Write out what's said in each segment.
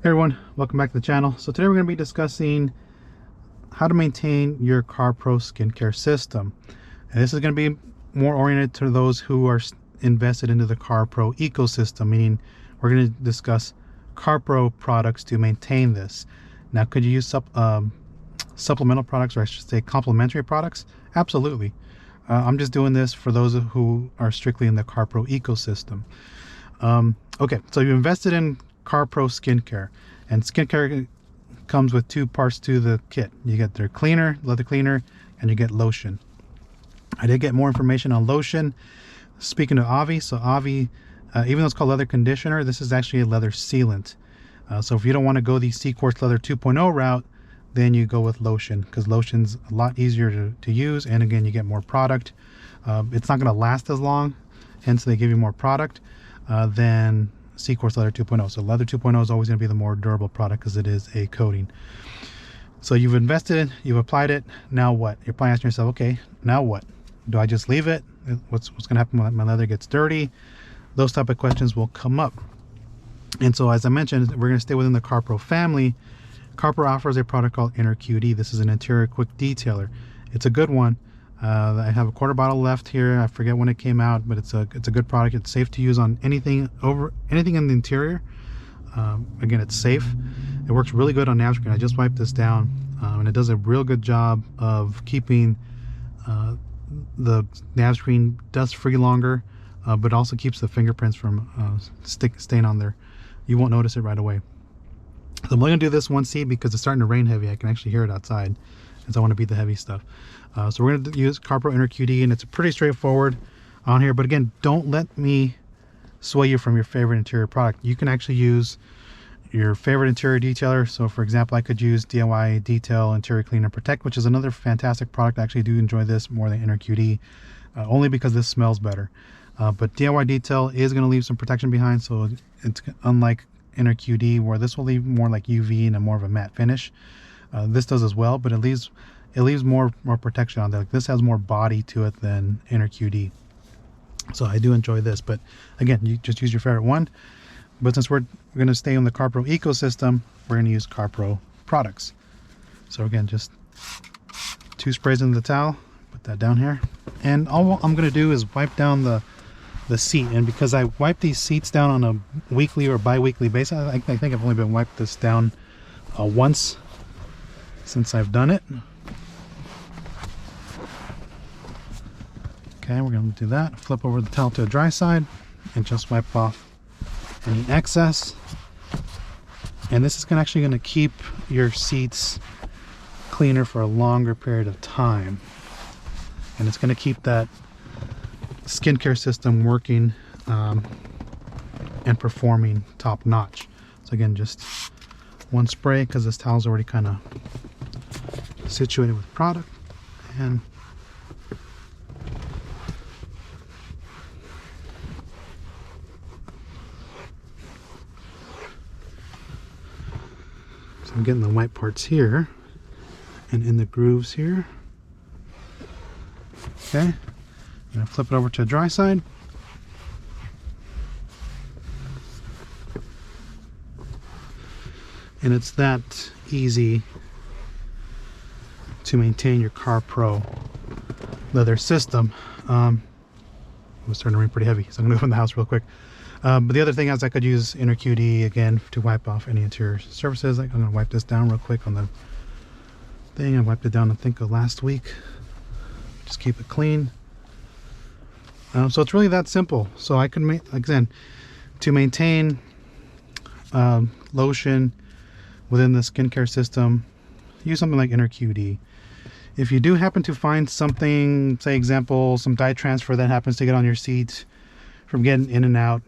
Hey everyone, welcome back to the channel. So today we're going to be discussing how to maintain your CarPro skincare system. And this is going to be more oriented to those who are invested into the CarPro ecosystem, meaning we're going to discuss CarPro products to maintain this. Now, could you use supplemental products, or I should say complementary products? Absolutely. I'm just doing this for those who are strictly in the CarPro ecosystem. Okay, so you invested in CarPro SkinCare, and skincare comes with two parts to the kit. You get their cleaner, leather cleaner, and you get lotion. I did get more information on lotion. Speaking of Avi, so Avi, even though it's called leather conditioner, this is actually a leather sealant. So if you don't want to go the CQuartz leather 2.0 route, then you go with lotion, because lotion's a lot easier to use, and again, you get more product. It's not going to last as long, hence they give you more product than CQuartz leather 2.0. So leather 2.0 is always going to be the more durable product because it is a coating. So you've invested, you've applied it. Now what? You're probably asking yourself, okay, now what? Do I just leave it? What's going to happen when my leather gets dirty? Those type of questions will come up. And so, as I mentioned, we're going to stay within the CarPro family. CarPro offers a product called InnerQD. This is an interior quick detailer. It's a good one. I have a quarter bottle left here. I forget when it came out, but it's a good product. It's safe to use on anything in the interior. Again, it's safe. It works really good on nav screen. I just wiped this down, and it does a real good job of keeping the nav screen dust free longer, but also keeps the fingerprints from staying on there. You won't notice it right away. So I'm only gonna do this one seat because it's starting to rain heavy. I can actually hear it outside, and so I want to beat the heavy stuff. So we're going to use CarPro InnerQD, and it's pretty straightforward on here. But again, don't let me sway you from your favorite interior product. You can actually use your favorite interior detailer. So for example, I could use DIY Detail Interior Cleaner Protect, which is another fantastic product. I actually do enjoy this more than InnerQD, only because this smells better. But DIY Detail is going to leave some protection behind, so it's unlike InnerQD, where this will leave more like UV and more of a matte finish. This does as well, but it leaves more protection on there. Like, this has more body to it than InnerQD. So I do enjoy this, but again, you just use your favorite one. But since we're going to stay in the CarPro ecosystem, we're going to use CarPro products. So again, just 2 sprays in the towel, put that down here. And all I'm going to do is wipe down the seat. And because I wipe these seats down on a weekly or bi-weekly basis, I think I've only been wiped this down once since I've done it. Okay, we're going to do that. Flip over the towel to the dry side and just wipe off any excess. And this is actually going to keep your seats cleaner for a longer period of time. And it's going to keep that skincare system working and performing top notch. So again, just one spray, because this towel's already kind of situated with product. And so I'm getting the white parts here and in the grooves here. Okay, I'm gonna flip it over to the dry side. And it's that easy to maintain your CarPro leather system. It was starting to rain pretty heavy, so I'm gonna go in the house real quick. But the other thing is I could use InnerQD again to wipe off any interior surfaces. I'm gonna wipe this down real quick on the thing. I wiped it down, I think, last week. Just keep it clean. So it's really that simple. So I can make, again, to maintain lotion within the skincare system, use something like InnerQD. If you do happen to find something, say example, some dye transfer that happens to get on your seat from getting in and out,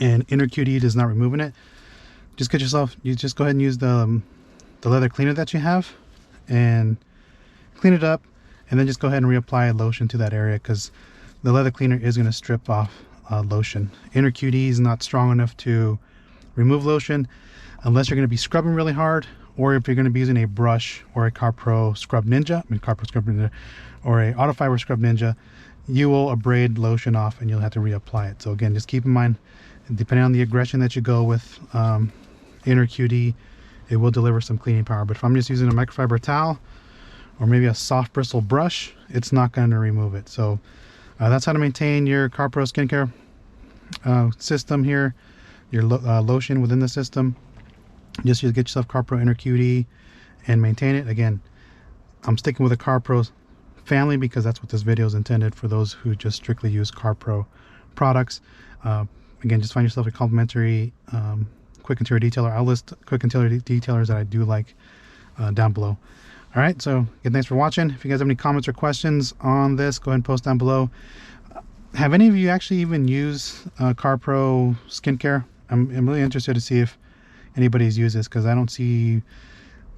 and InnerQD is not removing it, just get yourself, you just go ahead and use the leather cleaner that you have and clean it up, and then just go ahead and reapply lotion to that area, because the leather cleaner is going to strip off lotion. InnerQD is not strong enough to remove lotion unless you're going to be scrubbing really hard, or if you're going to be using a brush or a CarPro Scrub Ninja, or a Autofiber Scrub Ninja, you will abrade lotion off and you'll have to reapply it. So again, just keep in mind, depending on the aggression that you go with, InnerQD, it will deliver some cleaning power. But if I'm just using a microfiber towel or maybe a soft bristle brush, it's not going to remove it. So that's how to maintain your CarPro SkinCare system here, your lotion within the system. Just get yourself CarPro InnerQD and maintain it. Again, I'm sticking with the CarPro family because that's what this video is intended for, those who just strictly use CarPro products. Again, just find yourself a complimentary quick interior detailer. I'll list quick interior detailers that I do like down below. All right, so again, thanks for watching. If you guys have any comments or questions on this, go ahead and post down below. Have any of you actually even used CarPro SkinCare? I'm really interested to see if anybody's used this, because I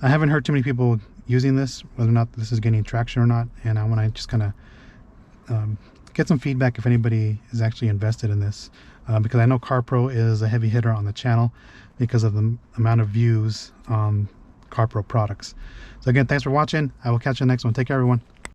haven't heard too many people using this, whether or not this is gaining traction or not, and I want to just kind of get some feedback if anybody is actually invested in this, because I know CarPro is a heavy hitter on the channel because of the amount of views on CarPro products. So again, thanks for watching. I will catch you next one. Take care, everyone.